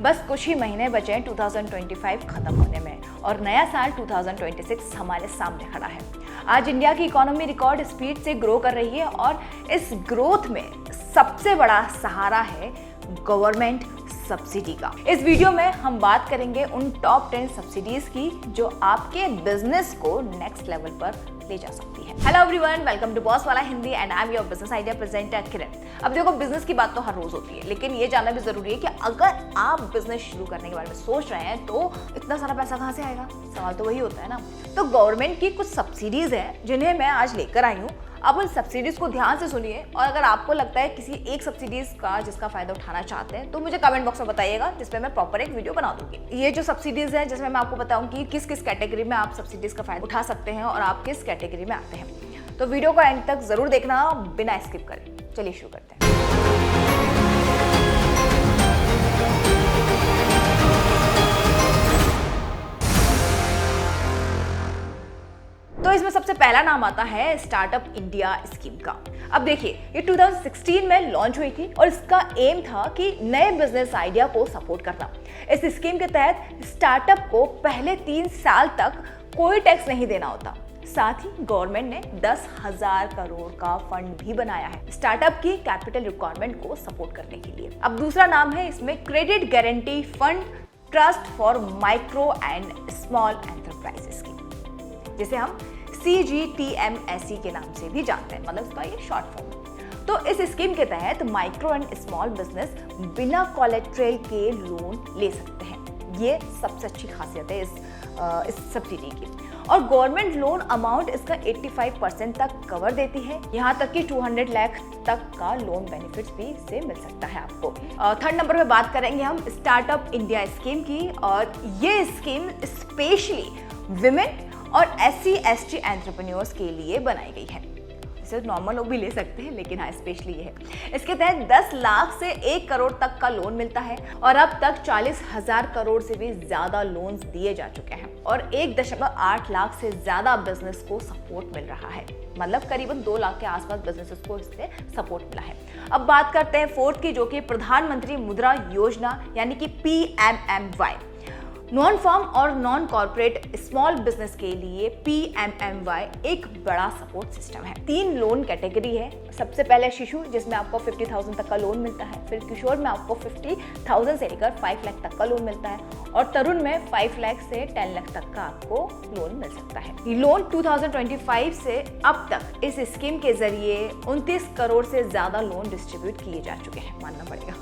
बस कुछ ही महीने बचे हैं 2025 खत्म होने में और नया साल 2026 हमारे सामने खड़ा है। आज इंडिया की इकोनॉमी रिकॉर्ड स्पीड से ग्रो कर रही है और इस ग्रोथ में सबसे बड़ा सहारा है गवर्नमेंट सब्सिडी का। इस वीडियो में हम बात करेंगे उन टॉप 10 सब्सिडीज की जो आपके बिजनेस को नेक्स्ट लेवल पर ले जा सकती है। Hello everyone, welcome to boss वाला Hindi and I am your business idea presenter Kiran. अब देखो, बिजनेस की बात तो हर रोज होती है, लेकिन ये जानना भी जरूरी है कि अगर आप बिजनेस शुरू करने के बारे में सोच रहे हैं तो इतना सारा पैसा कहाँ से आएगा। सवाल तो वही होता है ना। तो गवर्नमेंट की कुछ सब्सिडीज हैं जिन्हें मैं आज लेकर आई हूँ। आप उन सब्सिडीज को ध्यान से सुनिए और अगर आपको लगता है किसी एक सब्सिडीज का जिसका फायदा उठाना चाहते हैं तो मुझे कमेंट बॉक्स में बताइएगा, जिसपे मैं प्रॉपर एक वीडियो बना दूंगी। ये जो सब्सिडीज है जिसमें मैं आपको बताऊंगी किस किस कैटेगरी में आप सब्सिडीज का फायदा उठा सकते हैं और आप किस कैटेगरी में आते हैं। तो वीडियो को एंड तक जरूर देखना बिना स्किप करें। चलिए शुरू करते हैं। तो इसमें सबसे पहला नाम आता है स्टार्टअप इंडिया स्कीम का। अब देखिए, ये 2016 में लॉन्च हुई थी और इसका एम था कि नए बिजनेस आइडिया को सपोर्ट करना। इस स्कीम के तहत स्टार्टअप को पहले 3 साल तक कोई टैक्स नहीं देना होता। साथ ही गवर्नमेंट ने 10,000 करोड़ का फंड भी बनाया है स्टार्टअप की कैपिटल रिक्वायरमेंट को सपोर्ट करने के लिए। अब दूसरा नाम है इसमें credit guarantee fund trust for micro and small enterprises की, जिसे हम CGTMSE के नाम से भी जानते हैं, मतलब इसका ये शॉर्ट फॉर्म। तो इस स्कीम के तहत माइक्रो एंड स्मॉल बिजनेस बिना कोलेट्रल के लोन ले सकते हैं। ये सबसे अच्छी खासियत है इस सब्सिडी की। और गवर्नमेंट लोन अमाउंट इसका 85% तक कवर देती है। यहाँ तक कि 200 लाख तक का लोन बेनिफिट्स भी इससे मिल सकता है आपको। थर्ड नंबर पे बात करेंगे हम स्टार्टअप इंडिया स्कीम की, और ये स्कीम स्पेशली विमेन और SC/ST एंटरप्रेन्योर्स के लिए बनाई गई है। इसे नॉर्मल लोग भी ले सकते हैं, लेकिन हाँ स्पेशली ये है। इसके तहत 10 लाख से 1 करोड़ तक का लोन मिलता है और अब तक 40,000 करोड़ से भी ज्यादा लोन्स दिए जा चुके हैं और 1.8 लाख से ज्यादा बिजनेस को सपोर्ट मिल रहा है। मतलब करीबन 2 लाख के आसपास बिजनेसेस को इससे सपोर्ट मिला है। अब बात करते हैं फोर्थ की, जो कि प्रधानमंत्री मुद्रा योजना यानी कि PMMY। नॉन फर्म और नॉन कॉर्पोरेट स्मॉल बिजनेस के लिए PMMY एक बड़ा सपोर्ट सिस्टम है। 3 लोन कैटेगरी है। सबसे पहले शिशु, जिसमें आपको 50,000 तक का लोन मिलता है। फिर किशोर में आपको 50,000 से लेकर 5 लाख तक का लोन मिलता है और तरुण में 5 लाख से 10 लाख तक का आपको लोन मिल सकता है। ये लोन 2025 से अब तक इस स्कीम के जरिए 29 करोड़ से ज्यादा लोन डिस्ट्रीब्यूट किए जा चुके हैं, मानना पड़ेगा।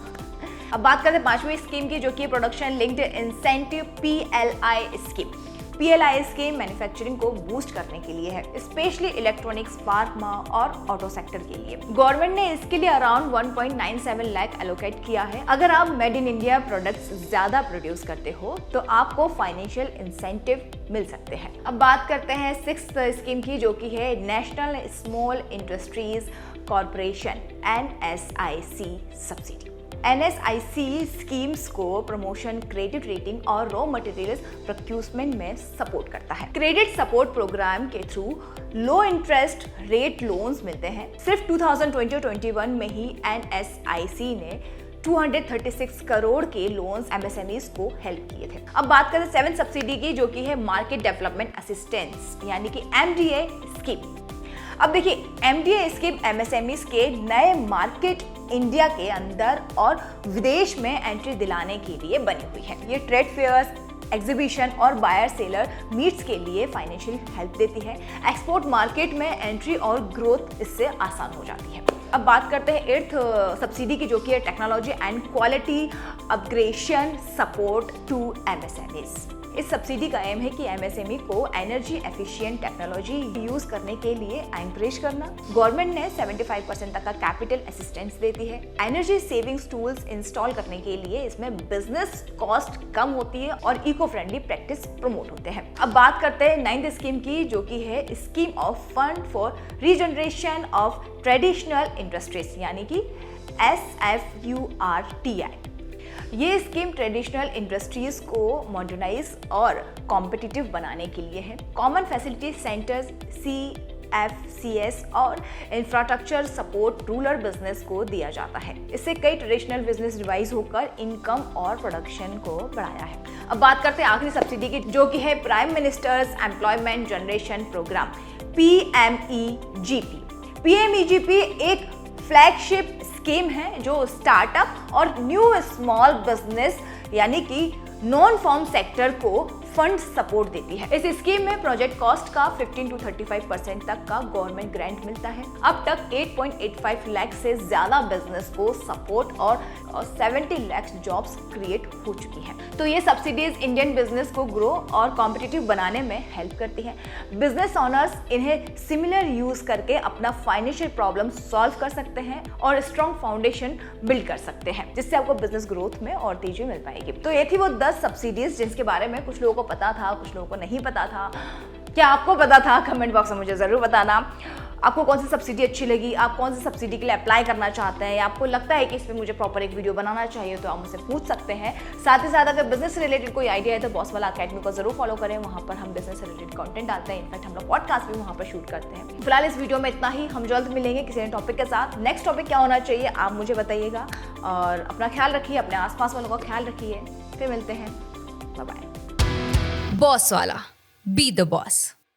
अब बात करते हैं 5वीं स्कीम की, जो कि production linked incentive PLI scheme. PLI scheme manufacturing को बूस्ट करने के लिए है, स्पेशली इलेक्ट्रॉनिक्स, फार्मा और ऑटो सेक्टर के लिए। गवर्नमेंट ने इसके लिए अराउंड 1.97 लाख एलोकेट किया है। अगर आप मेड इन इंडिया प्रोडक्ट्स ज्यादा प्रोड्यूस करते हो तो आपको फाइनेंशियल इंसेंटिव मिल सकते हैं। अब बात करते हैं 6th स्कीम की, जो कि है national small industries corporation NSIC subsidy. NSIC schemes को प्रमोशन, क्रेडिट रेटिंग और रॉ मटेरियल्स प्रोक्यूरमेंट में सपोर्ट करता है। क्रेडिट सपोर्ट प्रोग्राम के थ्रू लो इंटरेस्ट रेट लोन्स मिलते हैं। सिर्फ 2020-21 में ही NSIC ने 236 करोड़ के लोन्स MSMEs को हेल्प किए थे। अब बात करें 7th सब्सिडी की, जो कि है मार्केट डेवलपमेंट असिस्टेंस यानी कि MDA स्कीम। अब देखिए, MDA स्कीम MSMEs के नए मार्केट इंडिया के अंदर और विदेश में एंट्री दिलाने के लिए बनी हुई है। ये ट्रेड फेयर्स, एग्जीबिशन और बायर सेलर मीट्स के लिए फाइनेंशियल हेल्प देती है। एक्सपोर्ट मार्केट में एंट्री और ग्रोथ इससे आसान हो जाती है। अब बात करते हैं 8th सब्सिडी की, जो कि है technology and quality upgradation support to MSMEs। इस सब्सिडी का एम है कि MSME को एनर्जी एफिशिएंट टेक्नोलॉजी यूज करने के लिए एनकरेज करना। गवर्नमेंट ने 75% तक का कैपिटल असिस्टेंस देती है। एनर्जी सेविंग्स टूल्स इंस्टॉल करने के लिए इसमें बिजनेस कॉस्ट कम होती है और इको फ्रेंडली प्रैक्टिस प्रमोट होते हैं। अब बात करते हैं 9th स्कीम की, जो कि है scheme of fund for regeneration of traditional industries यानी कि SFURTI। ये स्कीम ट्रेडिशनल इंडस्ट्रीज को मॉडर्नाइज और कॉम्पिटिटिव बनाने के लिए है। कॉमन फैसिलिटी सेंटर्स EFCS और इंफ्रास्ट्रक्चर सपोर्ट रूरल बिजनेस को दिया जाता है। इससे कई ट्रेडिशनल बिजनेस रिवाइज होकर इनकम और प्रोडक्शन को बढ़ाया है। अब बात करते हैं आखिरी सब्सिडी की, जो कि है prime minister's employment generation programme PMEGP। PMEGP एक फ्लैगशिप स्कीम है जो स्टार्टअप और न्यू स्मॉल बिजनेस यानी कि नॉन फॉर्म सेक्टर को फंड सपोर्ट देती है। इस स्कीम में प्रोजेक्ट कॉस्ट का 15 to 35% तक का गवर्नमेंट ग्रांट मिलता है। अब तक 8.85 लाख से ज्यादा बिजनेस को सपोर्ट और 70 लाख जॉब्स क्रिएट हो चुकी हैं। तो ये सब्सिडीज इंडियन बिजनेस को ग्रो और कॉम्पिटिटिव बनाने में हेल्प करती हैं। बिजनेस ओनर्स इन्हें सिमिलर यूज करके अपना फाइनेंशियल प्रॉब्लम सॉल्व कर सकते हैं और स्ट्रॉन्ग फाउंडेशन बिल्ड कर सकते हैं, जिससे आपको बिजनेस ग्रोथ में और तेजी मिल पाएगी। तो ये थी वो 10 सब्सिडीज जिनके बारे में कुछ लोगों को पता था, कुछ लोगों को नहीं पता था। क्या आपको पता था? कमेंट बॉक्स में मुझे जरूर बताना। आपको कौन सी सब्सिडी अच्छी लगी, आप कौन सी सब्सिडी के लिए अप्लाई करना चाहते हैं, या आपको लगता है कि इस पे मुझे प्रॉपर एक वीडियो बनाना चाहिए, तो आप मुझसे पूछ सकते हैं। साथ ही साथ अगर बिजनेस से रिलेटेड कोई आइडिया है तो बॉसवाला अकेडमी को जरूर फॉलो करें। वहाँ पर हम बिजनेस से रिलेटेड कंटेंट डालते हैं। इनफैक्ट हम लोग पॉडकास्ट भी वहाँ पर शूट करते हैं। फिलहाल इस वीडियो में इतना ही। हम जल्द मिलेंगे किसी नए टॉपिक के साथ। नेक्स्ट टॉपिक क्या होना चाहिए आप मुझे बताइएगा, और अपना ख्याल रखिए, अपने आसपास वालों का ख्याल रखिए। फिर मिलते हैं, बाय बाय। बॉसवाला, बी द बॉस।